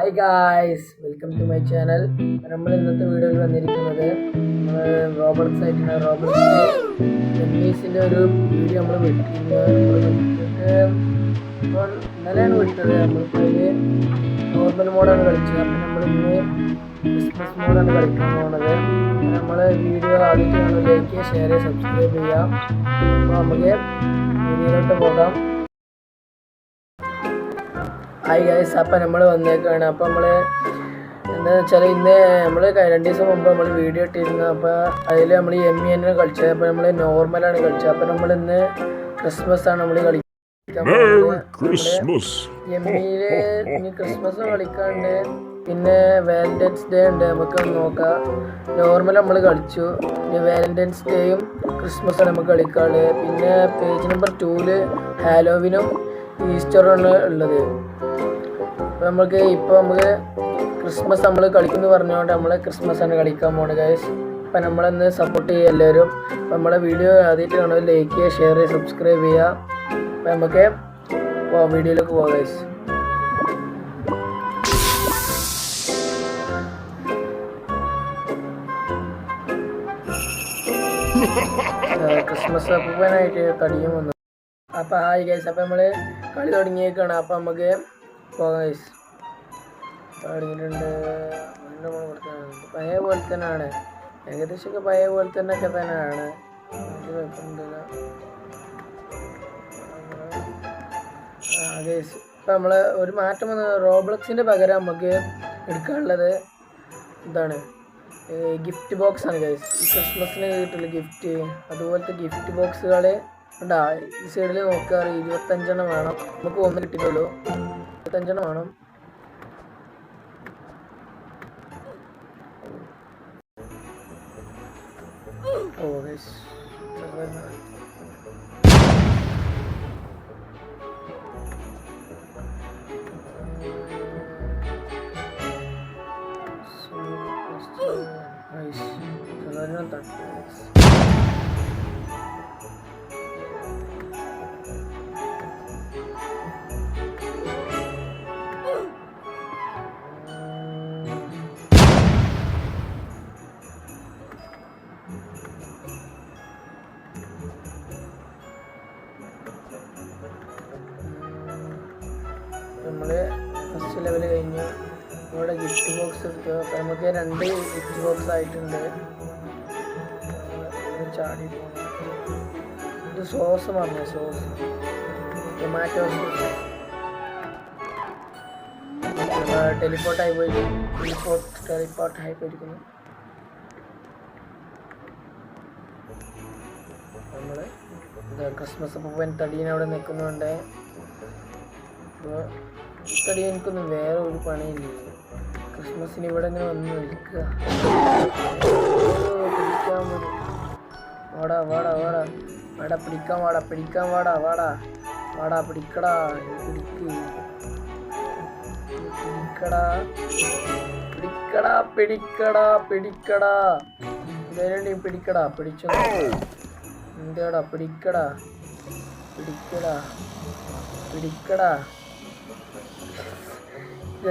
Hi guys, welcome to my channel. നമ്മൾ ഇന്നത്തെ വീഡിയോയിൽ വന്നിരിക്കുന്നത് റോബർട്ട്സ് ആയിട്ടാണ്. റോബർട്ട്സ് ടെന്നീസിൻ്റെ ഒരു വീഡിയോ നമ്മൾ വിട്ടിരുന്നു. ഇപ്പോൾ ഇന്നലെയാണ് വിട്ടത്. നമ്മളിപ്പോൾ അതിൽ നോർമൽ മോഡാണ് കളിച്ചത്. അപ്പം നമ്മളിന്ന് ക്രിസ്മസ് മോഡാണ് കളിക്കാൻ പോകുന്നത്. നമ്മൾ വീഡിയോ ആദ്യമായിട്ടാണ് ലൈക്ക് ചെയ്യുക, ഷെയർ ചെയ്യുക, സബ്സ്ക്രൈബ് ചെയ്യാം. അപ്പോൾ നമുക്ക് വീഡിയോയിലോട്ട് പോകാം. ഹായ് ഗൈസ്, അപ്പം നമ്മൾ വന്നേക്കാണ്. അപ്പം നമ്മൾ എന്താണെന്ന് വെച്ചാൽ ഇന്ന് നമ്മൾ 2 ദിവസം മുമ്പ് നമ്മൾ വീഡിയോ ഇട്ടിരുന്നു. അപ്പോൾ അതിൽ നമ്മൾ എമ്മിയാണ് കളിച്ചത്. അപ്പോൾ നമ്മൾ നോർമലാണ് കളിച്ചത്. അപ്പോൾ നമ്മൾ ഇന്ന് ക്രിസ്മസ് ആണ് നമ്മൾ കളിക്കാൻ എമ്മിയിൽ. ഇനി ക്രിസ്മസ് കളിക്കാണ്ട് പിന്നെ വാലന്റൈൻസ് ഡേ ഉണ്ട്, നമുക്ക് നോക്കാം. നോർമൽ നമ്മൾ കളിച്ചു. ഇനി വാലന്റൈൻസ് ഡേയും ക്രിസ്മസാണ് നമുക്ക് കളിക്കാറ്. പിന്നെ പേജ് നമ്പർ 2 ഹാലോവിനും ഈസ്റ്ററാണ് ഉള്ളത്. അപ്പോൾ നമുക്ക് ക്രിസ്മസ് നമ്മൾ കളിക്കുന്നു പറഞ്ഞുകൊണ്ട് നമ്മൾ ക്രിസ്മസ് ആണ് കളിക്കാൻ പോകുന്നത് ഗൈസ്. അപ്പം നമ്മളൊന്ന് സപ്പോർട്ട് ചെയ്യുക എല്ലാവരും. അപ്പം നമ്മളെ വീഡിയോ ആദ്യമായിട്ട് കാണുന്നത് ലൈക്ക് ചെയ്യുക, ഷെയർ ചെയ്യുക, സബ്സ്ക്രൈബ് ചെയ്യുക. അപ്പം നമുക്ക് വീഡിയോയിലേക്ക് പോകാം ഗൈസ്. ക്രിസ്മസ് അപ്പൂപ്പനായിട്ട് തടിയും വന്നു. അപ്പം ഹായ് ഗൈസ്, അപ്പം നമ്മൾ കളി തുടങ്ങിയേക്കാണ്. അപ്പം നമുക്ക് പോകാം ഗൈസ്. തുടങ്ങിയിട്ടുണ്ട്. പഴയ പോലെ തന്നെയാണ്, ഏകദേശമൊക്കെ പഴയ പോലെ തന്നെയൊക്കെ തന്നെയാണ്. ഗൈസ്, ഇപ്പം നമ്മൾ ഒരു മാറ്റം വന്ന റോബ്ലക്സിൻ്റെ പകരം നമുക്ക് എടുക്കാനുള്ളത് എന്താണ്, ഗിഫ്റ്റ് ബോക്സ് ആണ് ഗൈസ്. ഈ ക്രിസ്മസിന് കിട്ടുള്ള ഗിഫ്റ്റ്, അതുപോലത്തെ ഗിഫ്റ്റ് ബോക്സുകൾ ഉണ്ടാ. ഈ സൈഡിൽ നോക്കാറ് 25 വേണം. നമുക്ക് 1 കിട്ടിയിട്ടുള്ളൂ. 25 വേണം. ഓ ഗൈസ്, നമ്മൾ ഫസ്റ്റ് ലെവൽ കഴിഞ്ഞു. ഇവിടെ ഗിഫ്റ്റ് ബോക്സ് എടുത്തു. അപ്പം നമുക്ക് 2 ഗിഫ്റ്റ് ബോക്സ് ആയിട്ടുണ്ട്. ചാടി ഇത് സോസ് പറഞ്ഞ സോസ്, ടൊമാറ്റോ സോസ്. ടെലിപ്പോർട്ടായി പോയിരിക്കുന്നു. നമ്മൾ ക്രിസ്മസ് അപ്പൂപ്പൻ തടീനെ അവിടെ നിൽക്കുന്നുണ്ട്. അപ്പോൾ ഈ തടി എനിക്കൊന്നും വേറെ ഒരു പണിയില്ല. ക്രിസ്മസിന് ഇവിടെ ഇങ്ങനെ വന്ന് നിൽക്കുക. പിടിക്കാൻ വാടാ വാടാ വാടാ വാടാ പിടിക്കാൻ വാടാ പിടിക്കാൻ വാടാ വാടാ വാടാ പിടിക്കടാ പിടിക്കടാ പിടിക്കടാ പിടിക്കടാ പിടിക്കടാ ഇതേണ്ടി പിടിക്കടാ. പിടിച്ചോ എന്താടാ, പിടിക്കടാ പിടിക്കടാ പിടിക്കടാ.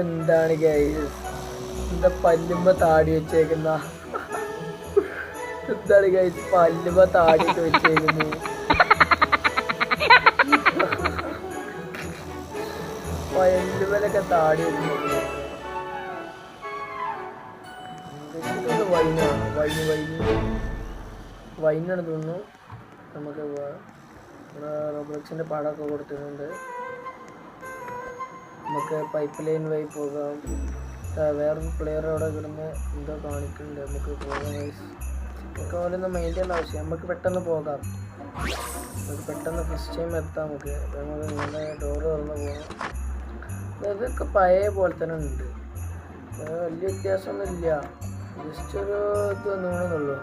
എന്താണ് ഗൈസ്, എന്താ പല്ലുമ്പ താടി വെച്ചേക്കുന്ന? എന്താണ് ഗൈസ്, പല്ലുമ്പ താടി വെച്ചേക്കുന്നു? പല്ലുമ്പലൊക്കെ താടി വെച്ചേക്കുന്നു. വൈനാണ് വൈനാണ് തോന്നുന്നു. നമുക്ക് റോബ്ലക്സിൻ്റെ പടമൊക്കെ കൊടുത്തിട്ടുണ്ട്. നമുക്ക് പൈപ്പ് ലൈൻ വഴി പോകാം. വേറൊരു പ്ലെയർ അവിടെ കിടന്ന് എന്തോ കാണിക്കുന്നുണ്ട്. നമുക്ക് പോകാം ഗൈസ്. നമുക്ക് അവരൊന്നും മെയിൻ ചെയ്യേണ്ട ആവശ്യം, നമുക്ക് പെട്ടെന്ന് പോകാം. നമുക്ക് പെട്ടെന്ന് ഫസ്റ്റ് ടൈം എത്താം. നമുക്ക് ഇങ്ങനെ ഡോറ് തുറന്ന് പോകാം. ഇതൊക്കെ പഴയ പോലെ തന്നെ ഉണ്ട്, വലിയ വ്യത്യാസമൊന്നുമില്ല. ജസ്റ്റ് ഒരു ഇത് വന്നുള്ളൂ.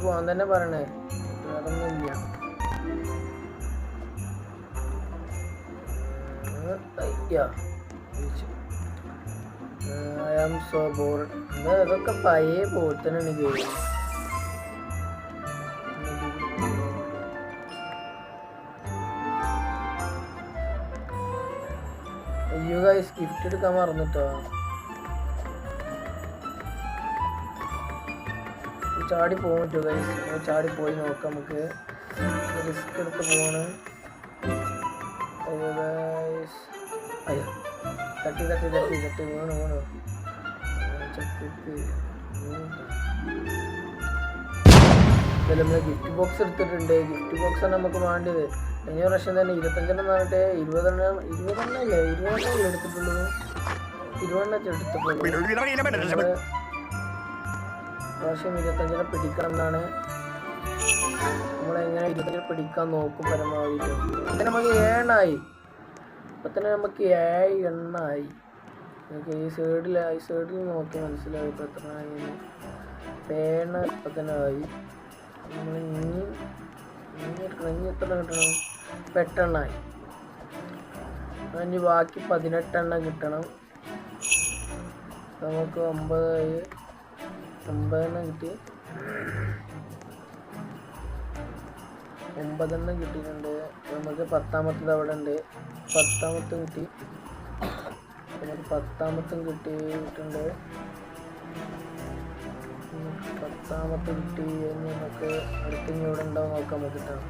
പോകാൻ തന്നെ പറയണേ, അതൊന്നുമില്ല. I am so bored. അതൊക്കെ പഴയ പോത്തനാണ് ഗെയിം. അയ്യോ ഗൈസ്, ഗിഫ്റ്റ് എടുക്കാൻ മറന്നിട്ടോ. ചാടി പോകാൻ പറ്റുമോ ഗൈസ്? ചാടി പോയി നോക്കാം നമുക്ക്. റിസ്ക് എടുത്ത് പോണ്. അയ്യോ ഗൈസ്, അയ്യോ തട്ടി തട്ടി തട്ടി തട്ടി വീണു വീണു. നമ്മൾ ഗിഫ്റ്റ് ബോക്സ് എടുത്തിട്ടുണ്ട്. ഗിഫ്റ്റ് ബോക്സാണ് നമുക്ക് വേണ്ടത്. കഴിഞ്ഞ പ്രാവശ്യം തന്നെ 25 പറഞ്ഞിട്ട് 20 എടുത്തിട്ടുള്ളൂ. 20 എടുത്തിട്ടുള്ളൂ. പ്രാവശ്യം 25 പിടിക്കണം എന്നാണ്. നമ്മളെങ്ങനെ 25 പിടിക്കാൻ നോക്കും പരമാവധി. ഇപ്പം നമുക്ക് 7 ആയി. ഇപ്പം തന്നെ നമുക്ക് 7 എണ്ണായി. നമുക്ക് ഈ സൈഡിൽ നോക്കി മനസ്സിലായി ഇപ്പം എത്ര ആയി. 7 ഇപ്പം തന്നെ ആയി. നമ്മൾ ഇനി എത്ര കിട്ടണം? 8 എണ്ണായി. ഇനി ബാക്കി 18 എണ്ണം കിട്ടണം. നമുക്ക് 9 എണ്ണം കിട്ടി. 9 എണ്ണം കിട്ടിയിട്ടുണ്ട്. നമുക്ക് 10ാമത്തത് അവിടെ ഉണ്ട്. 10ാമത്തെ കിട്ടി. നമുക്ക് 10ാമത്തും കിട്ടിയിട്ടുണ്ട്. 10ാമത്തെ കിട്ടി. നമുക്ക് അടുത്തിങ്ങി ഇവിടെ ഉണ്ടാവും നോക്കാം. നമുക്ക് കിട്ടാം.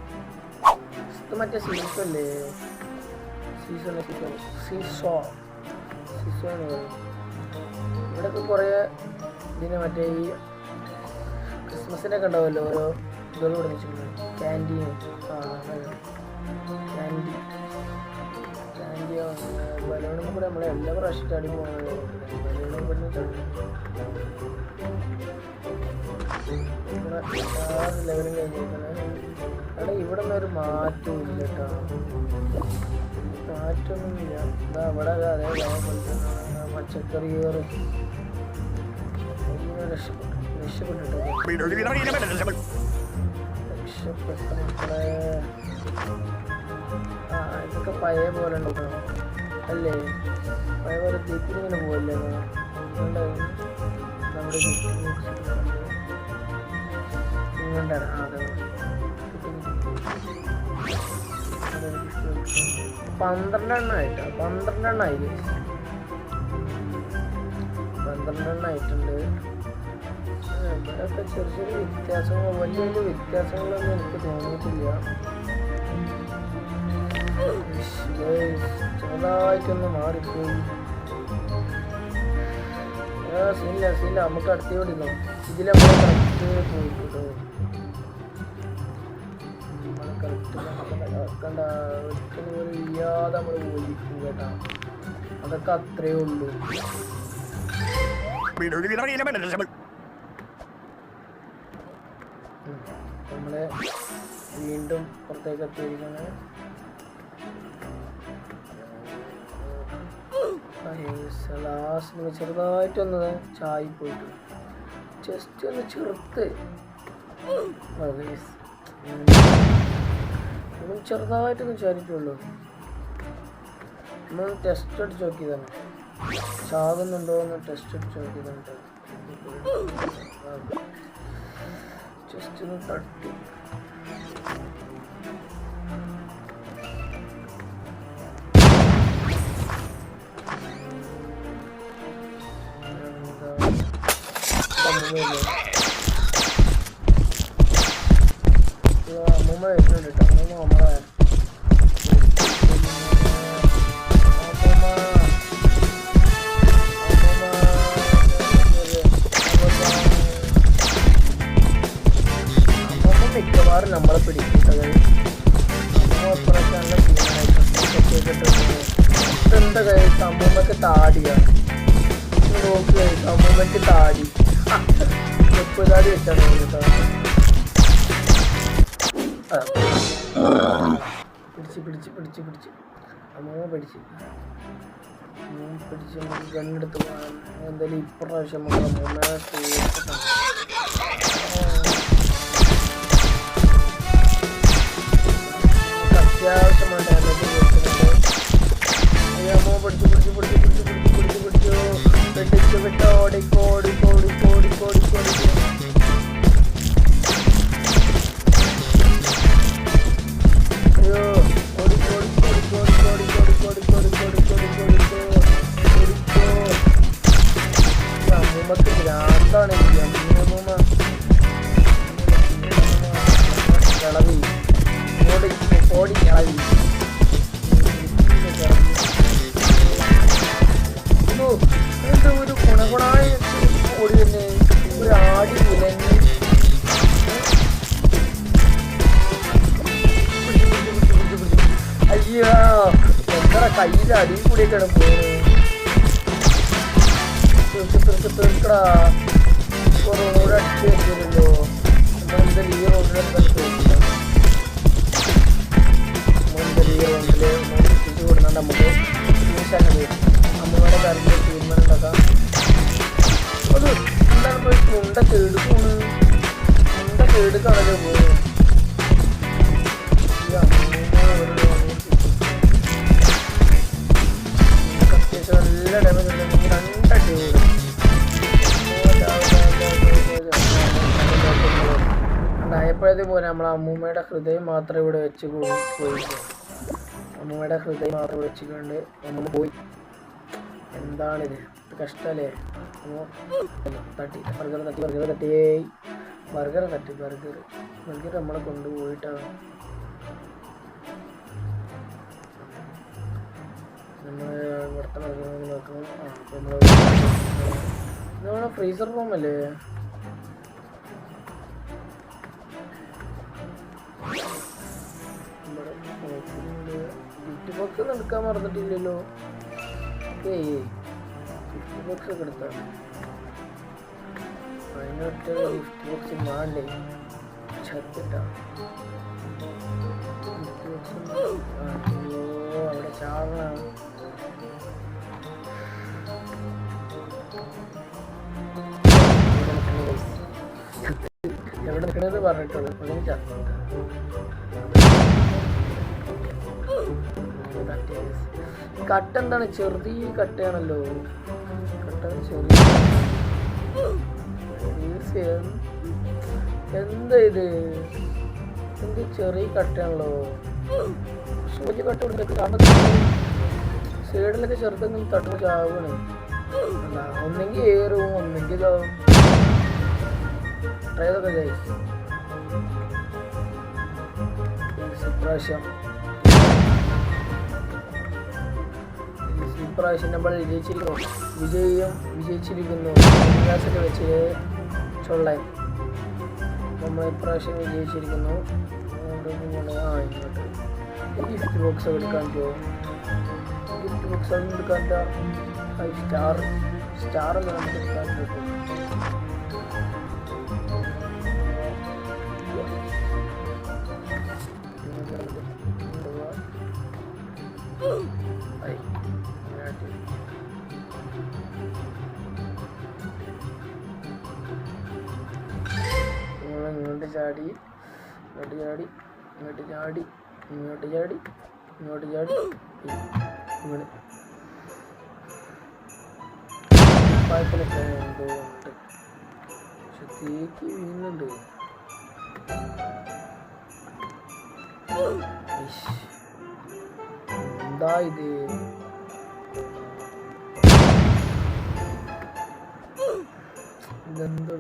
ഇത് മറ്റേ സീസല്ലേ? സീസോ എന്ന് പറയും. ഇവിടെയൊക്കെ കുറേ ഇതിന് മറ്റേ ഈ ക്രിസ്മസിനൊക്കെ ഉണ്ടാവുമല്ലോ ഓരോ ഇതുകൾ ഇവിടെ വെച്ചിട്ടുണ്ട്. ക്യാൻറ്റീൻ. ബലൂണും കൂടെ നമ്മളെ എല്ലാ പ്രാവശ്യം ചാടി പോകുന്നത്. ബലൂണും കൂടെ ചാടി 6 ലെവലും കഴിഞ്ഞിരിക്കുന്നത്. അവിടെ ഇവിടെ ഒന്നും ഒരു മാറ്റവും ഇല്ല കേട്ടോ. മാറ്റമൊന്നുമില്ല. എന്താ അവിടെ അതേപോലെ പച്ചക്കറി രക്ഷപ്പെട്ടു മക്കളെ. ഇതൊക്കെ പഴയ പോലെ ഉണ്ടോ അല്ലേ? പഴയ പോലെ തീപ്പിങ്ങനെ പോവല്ലേ നമ്മുടെ ഇങ്ങോട്ടാണ്. അതെ 12 എണ്ണമായിട്ടോ. 12 എണ്ണമായി. 12 എണ്ണമായിട്ടുണ്ട്. ഇവിടെയൊക്കെ ചെറിയ വ്യത്യാസങ്ങൾ, വലിയ വ്യത്യാസങ്ങളൊന്നും എനിക്ക് തോന്നിയിട്ടില്ല. ചെറുതായിട്ടൊന്ന് മാറിപ്പോയി. സീനില്ല നമുക്ക് അടുത്ത് പിടിക്കണം. ഇതിൽ നമ്മൾ കറക്റ്റ് പോയിട്ടോ. നമ്മൾ കറക്റ്റ് കണ്ട ഒരിക്കലും ഒരു ഇല്ലാതെ നമ്മൾ പോയിരിക്കും കേട്ടാ. അതൊക്കെ അത്രയേ ഉള്ളൂ. നമ്മള് വീണ്ടും പുറത്തേക്ക് എത്തിയിരിക്കുന്നത്. ലാസ്റ്റ് ചെറുതായിട്ടൊന്ന് ചായ പോയിട്ട് ജസ്റ്റ് ഒന്ന് ചെറുത്ത് ചെറുതായിട്ടൊന്ന് ചാരിട്ടുള്ളൂ. നമ്മൾ ടെസ്റ്റ് അടിച്ച് നോക്കിയതാണ്. ചാകുന്നുണ്ടോ എന്ന് ടെസ്റ്റ് അടിച്ച് നോക്കിയതാണ്. ജസ്റ്റ് ഒന്ന് തട്ടി. അമ്മൂമ്മ വരുന്നുണ്ട് കേട്ടോ. അമ്മൂമ്മ മിക്കവാറും നമ്മളെ പിടിക്കുന്നത്. എന്താ കഴിച്ച് അമ്മൂമ്മക്ക് താടിയാ നോക്കി കഴിച്ചു. അമ്മൂമ്മക്ക് താടി താടി വെച്ചാണ് കേട്ടോ. പിടിച്ച് അമ്മൂമ്മ പിടിച്ച് ഗണ്ണെടുത്ത് പോകാൻ. എന്തായാലും ഇപ്രാവശ്യം നമുക്ക് അമ്മൂമ്മയെ അത്യാവശ്യമായ ഡാമേജ് കൊടുക്കുന്നുണ്ട്. അമ്മ പിടിച്ചു വിട്ട് ഓടിക്കോടി കോടി കോടി കോടി കോടി അയ്യോ കോടി കോടി കോടി കോടി കോടി കോടി കോടി കോടി കോടി കോടി കോടി കോടിക്കോ അമ്മൂമ്മക്ക് ഭ്രാന്താണ് അമ്മൂമ്മ കിളവി ഓടി ഓടി കിളവി എന്താ ഒരു ഗുണഗുണായ ഓടി തന്നെ ഒരു ആടി വിലങ്ങി അയ്യോ എന്താ കയ്യിൻ്റെ അടിയിൽ കൂടിയൊക്കെയാണ് പോകുന്നത് തീർക്കടാ റോഡ് അടിച്ച് വെച്ചിരുന്നല്ലോ നമ്മളെന്തായാലും ഈ റോഡിലെടുത്ത് നമ്മളെന്തായാലും ഈ റോഡിൽ തിരിച്ചു കൊടുക്കാണ്ട് നമുക്ക് ഫിനിഷാക്കാൻ വരും അമ്മയുടെ കാര്യത്തിൽ തീരുമാനം ഉണ്ടാക്കാം അത് എന്താണ് ഇപ്പോൾ മുണ്ട കേടുക്കാണ് മുണ്ട കേടുക്കാണല്ലോ പോകുന്നത് ഈ അത്യാവശ്യം നല്ല ഡാമേജ് ഉണ്ടെങ്കിൽ രണ്ടടി ഓടും ഉണ്ടായപ്പോഴത്തെ പോലെ നമ്മളെ അമ്മൂമ്മയുടെ ഹൃദയം മാത്രം ഇവിടെ വെച്ച് പോയി അമ്മൂമ്മയുടെ ഹൃദയം മാത്രം വെച്ചുകൊണ്ട് അമ്മൂമ്മ പോയി എന്താണിത് കഷ്ടല്ലേ തട്ടി ബർഗർ തട്ടി ബർഗർ തട്ടിയേ ബർഗർ തട്ടി ബർഗർ ബർഗർ നമ്മളെ കൊണ്ടുപോയിട്ടാണ് നമ്മൾ ഇവിടുത്തെ ബർഗർ നോക്കണം നമ്മൾ ഫ്രീസർ റൂമല്ലേ ഗിഫ്റ്റ് ബോക്സ് ഒന്നും എടുക്കാൻ മറന്നിട്ടില്ലല്ലോ ഗിഫ്റ്റ് ബോക്സ് ഒക്കെ എടുത്താൽ അതിനൊട്ട് ഗിഫ്റ്റ് ബോക്സ് വേണ്ടേ ചത്തിട്ടാ ഗിഫ്റ്റ് ബോക്സ് അയ്യോ അവിടെ ചാവണം എവിടെ നിൽക്കണത് പറഞ്ഞിട്ടുള്ളൂ പുള്ളിന് ചത്തിട്ട കട്ട എന്താണ് ചെറിയ കട്ടയാണല്ലോ കട്ട ചെറിയ എന്താ ഇത് എന്ത് ചെറിയ കട്ടയാണല്ലോ സൂചി കട്ട കൊടുത്തൊക്കെ കാണുന്ന സൈഡിലൊക്കെ ചെറുതെങ്കിലും തട്ടുന്ന ചാവണേ അല്ല ഒന്നെങ്കിൽ ഏറും ഒന്നെങ്കിൽ ഇതാവും ട്രൈ ചെയ്തൊക്കെ കഴിച്ചു ഇപ്രാവശ്യം നമ്മൾ വിജയിച്ചിരിക്കുന്നു വികാസൊക്കെ വെച്ച് ചൊള്ളൻ നമ്മൾ ഇപ്രാവശ്യം വിജയിച്ചിരിക്കുന്നു ഇങ്ങോട്ട് ഗിഫ്റ്റ് ബോക്സ് എടുക്കാൻ പറ്റുമോ ഗിഫ്റ്റ് ബോക്സ് ഒന്നും എടുക്കാൻ 5 സ്റ്റാർ ഒന്നും നമുക്ക് എടുക്കാൻ പറ്റും ഇങ്ങോട്ട് ചാടി ഇങ്ങോട്ട് ചാടി ഇങ്ങോട്ട് ചാടി ഇങ്ങോട്ട് ചാടി ഇങ്ങോട്ട് ചാടി ഇങ്ങനെ പായത്തിലൊക്കെ എന്തോ ഉണ്ട് പക്ഷെ തേക്ക് വീഴുന്നുണ്ട് എന്താ ഇത് ഇതെന്താ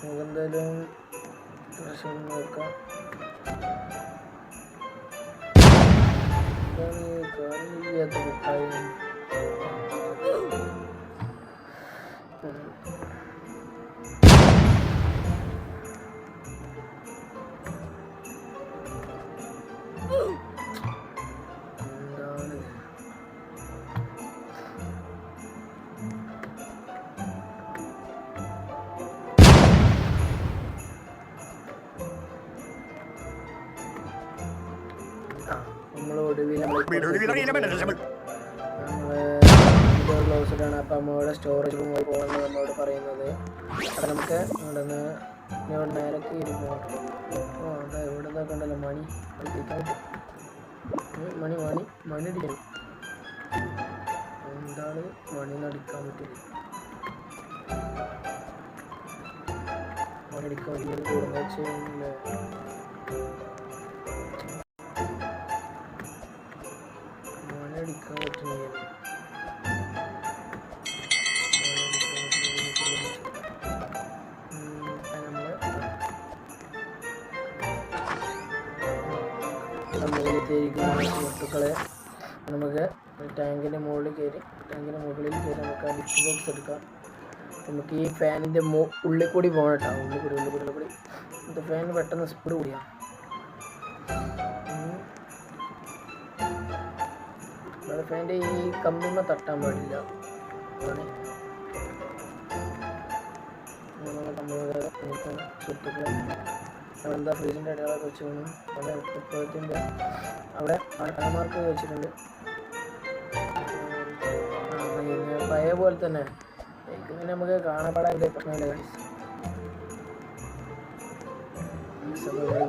നമുക്കെന്തായാലും പ്രശ്നം നോക്കാം ചെയ്യാത്ത മിഠായി എന്താണ് നമ്മൾ ഒടുവിൽ ക്ലോസ്ഡാണ്. അപ്പം നമ്മളുടെ സ്റ്റോറേജ് റൂമിൽ പോകുന്നത് നമ്മളോട് പറയുന്നത്. അപ്പം നമുക്ക് ഇവിടുന്ന് നേരത്തെ ഇരുന്നു. അതാ ഇവിടെ നിന്നൊക്കെ ഉണ്ടല്ലോ മണി മണി മണി മണി അടിക്കണം. എന്താ അടിച്ചാൽ മണിന്ന് അടിക്കാൻ പറ്റില്ല. മണിയടിക്കാൻ പറ്റില്ല കൂടുന്ന വെച്ചില്ലേ. മണിയടിക്കാൻ പറ്റുന്നില്ല. സുഹൃത്തുക്കളെ നമുക്ക് ടാങ്കിൻ്റെ മുകളിൽ കയറി നമുക്ക് ആ ഡിഷ് ബോക്സ് എടുക്കാം. നമുക്ക് ഈ ഫാനിൻ്റെ ഉള്ളിൽ കൂടി പോകണം കേട്ടോ. ഉള്ളിൽ കൂടി ഇത് ഫാൻ പെട്ടെന്ന് സ്പീഡ് കൂടിയാണ്. ഫാനിൻ്റെ ഈ കമ്പിമ്മ തട്ടാൻ പാടില്ല. സുഹൃത്തുക്കളെ എന്താ ഫ്രീസിൻ്റെ അടയാളമൊക്കെ വെച്ച് വേണം അവിടെ ഇപ്പോഴത്തിൻ്റെ അവിടെ മാർക്ക് വെച്ചിട്ടുണ്ട്. പഴയ പോലെ തന്നെ ഇങ്ങനെ നമുക്ക് കാണപ്പെടാൻ പ്രശ്നമില്ല.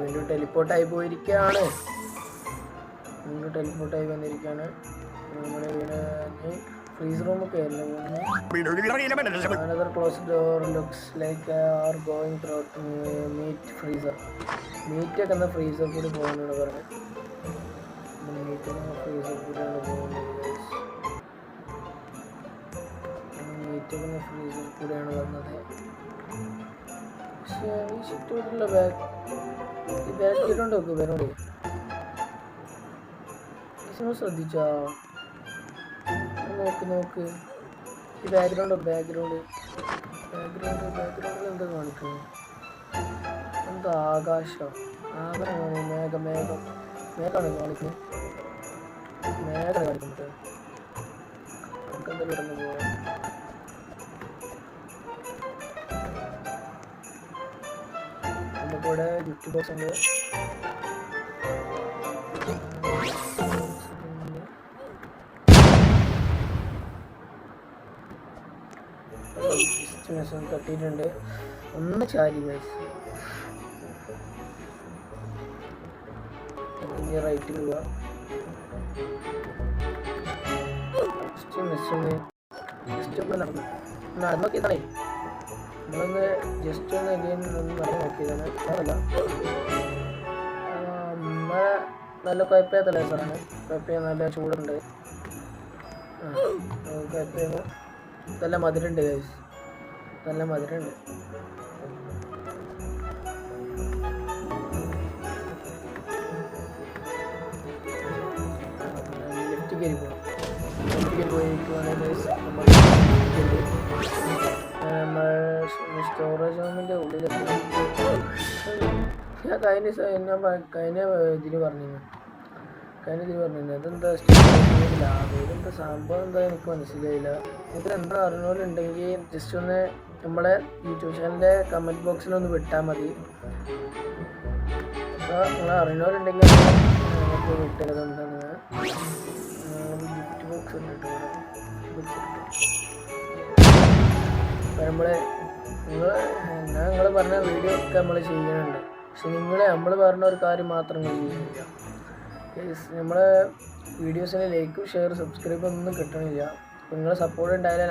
വീണ്ടും ടെലിപ്പോർട്ടായി പോയിരിക്കുകയാണ്. വന്നിരിക്കുകയാണ്. നമ്മുടെ ഇവിടെ ഫ്രീസ് റൂമൊക്കെ ആയിരുന്നു. Another closed door looks like are going through meat freezer. Meat ഒക്കെ എന്നാ ഫ്രീസർ കൂടി പോകുന്നതാണ് പറഞ്ഞത്. ഫ്രീസർ കൂടിയാണ് പോകുന്നത്. മീറ്റൊക്കെ ഫ്രീസർ കൂടിയാണ് വന്നത്. പക്ഷേ ഈ ചുറ്റുമുള്ള ബാക്ക് ഇട്ടുണ്ട് നോക്ക് പേരോട് ശ്രദ്ധിച്ചാ നോക്ക് ഈ ബാക്ക്ഗ്രൗണ്ടിൽ എന്താ കാണിക്കുന്നു? എന്താ ആകാശം മേഘമാണ് കാണിക്കുന്നത്. മേഘമാണ് കാണിക്കുന്നത്. നമുക്ക് എന്തായാലും ഇടന്ന് പോവാം. നമുക്കിവിടെ ഗിഫ്റ്റ് ബോക്സ് ഉണ്ട്. തട്ടിയിട്ടുണ്ട്. ഒന്ന് ചാരി റൈറ്റിൽ പോവാ. നടന്നു നോക്കിയതാണേ. നമ്മളൊന്ന് ജസ്റ്റ് ഒന്ന് ഒന്ന് നടന്നു നോക്കിയതാണ്. അതല്ല നല്ല കുഴപ്പമില്ല സാറാണ്. കുഴപ്പമില്ല, നല്ല ചൂടുണ്ട്. കുഴപ്പമില്ല. നല്ല മധുരമുണ്ട് ഗൈസ്, നല്ല മധുരമുണ്ട്. ലിഫ്റ്റ് കയറി പോയിരിക്കുവാണെങ്കിൽ നമ്മൾ സ്റ്റോറേജ് റൂമിൻ്റെ ഉള്ളിലെത്തി. ഞാൻ കഴിഞ്ഞ ഇതിന് പറഞ്ഞിരുന്നു. അതെന്താ ഇതെന്താ സംഭവം എന്താ എനിക്ക് മനസ്സിലായില്ല. എന്താ അറിഞ്ഞോലുണ്ടെങ്കിൽ ജസ്റ്റ് ഒന്ന് നമ്മളെ യൂട്യൂബ് ചാനലിൻ്റെ കമൻറ്റ് ബോക്സിലൊന്ന് വിട്ടാൽ മതി. അപ്പോൾ നിങ്ങൾ അറിഞ്ഞോലുണ്ടെങ്കിൽ നമുക്ക് വിട്ടത് എന്താണ് ഗിഫ്റ്റ് ബോക്സ് ഉണ്ട് കേട്ടോ. നിങ്ങൾ പറഞ്ഞ വീഡിയോ ഒക്കെ നമ്മൾ ചെയ്യുന്നുണ്ട്. പക്ഷെ നമ്മൾ പറഞ്ഞ ഒരു കാര്യം മാത്രം ചെയ്യുന്നില്ല. നമ്മളെ വീഡിയോസിന് ലൈക്കും ഷെയർ സബ്സ്ക്രൈബ് ഒന്നും കിട്ടണില്ല. അപ്പോൾ നിങ്ങളെ സപ്പോർട്ട് ഉണ്ടായാലേ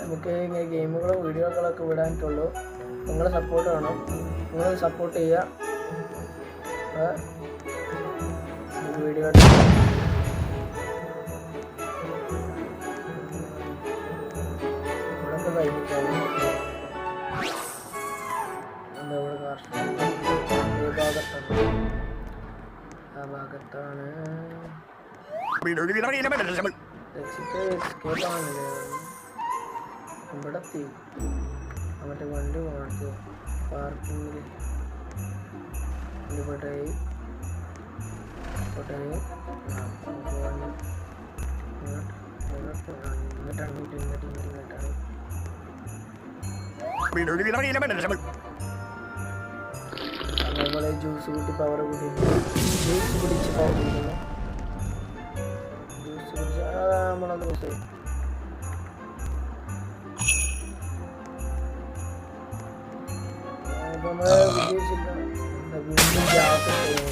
നമുക്ക് ഇങ്ങനെ ഗെയിമുകളും വീഡിയോകളൊക്കെ വിടാനിട്ടുള്ളൂ. നിങ്ങളെ സപ്പോർട്ട് വേണം. നിങ്ങൾ സപ്പോർട്ട് ചെയ്യുക. വീഡിയോ ഇവിടെയൊക്കെ കഴിഞ്ഞിട്ടാണ് എന്താ ഇവിടെ ഭാഗത്താണ് ഇവിടെ എത്തി. മറ്റേ വണ്ടി പോകണത് പാർക്കിങ്ങിൽ ഇങ്ങോട്ടായി നമ്മളെ ജ്യൂസ് കൂട്ടി പവർ കൂട്ടി ജ്യൂസ് കുടിച്ച് പവർ കുടിക്കുന്നു. ജ്യൂസ് കുടിച്ച് നമ്മളത് ദിവസം നമ്മളെ വിജയിച്ചില്ല. വീണ്ടും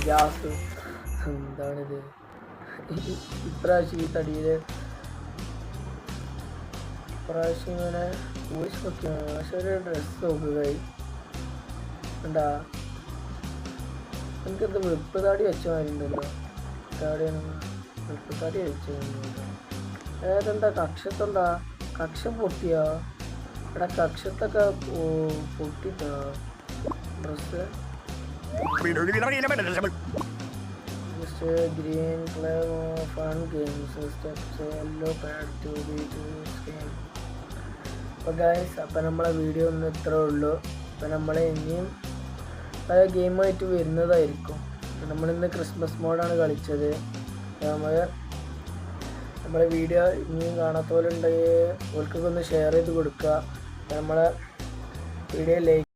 ഗ്യാസ് എന്താണിത് ഇപ്രാവശ്യം ഈ തടിയിൽ പ്രാവശ്യം ഇങ്ങനെ വോയിസ് നോക്കിയാണ്. പക്ഷെ ഒരു ഡ്രസ്സ് നോക്കുക എന്താ എനിക്കെന്ത് വെപ്പ് താടി വെച്ച മാതിരി ഉണ്ടല്ലോ. താടിയാണ് വെപ്പ് താടി വെച്ച ഏതെന്താ കക്ഷത്തെന്താ കക്ഷം പൊട്ടിയോ? എടാ കക്ഷത്തൊക്കെ പൊട്ടിട്ടോ dress. Green fun games steps yellow pad to be game. അപ്പോൾ ഗൈസ് അപ്പം നമ്മളെ വീഡിയോ ഒന്ന് ഇത്രേ ഉള്ളൂ. അപ്പം നമ്മൾ ഇനിയും പല ഗെയിമായിട്ട് വരുന്നതായിരിക്കും. നമ്മളിന്ന് ക്രിസ്മസ് മോഡാണ് കളിച്ചത്. നമ്മളെ വീഡിയോ ഇനിയും കാണാത്ത പോലെ ഉണ്ടെങ്കിൽ ഓൾക്കൊക്കെ ഒന്ന് ഷെയർ ചെയ്ത് കൊടുക്കുക. നമ്മളെ വീഡിയോ ലൈക്ക്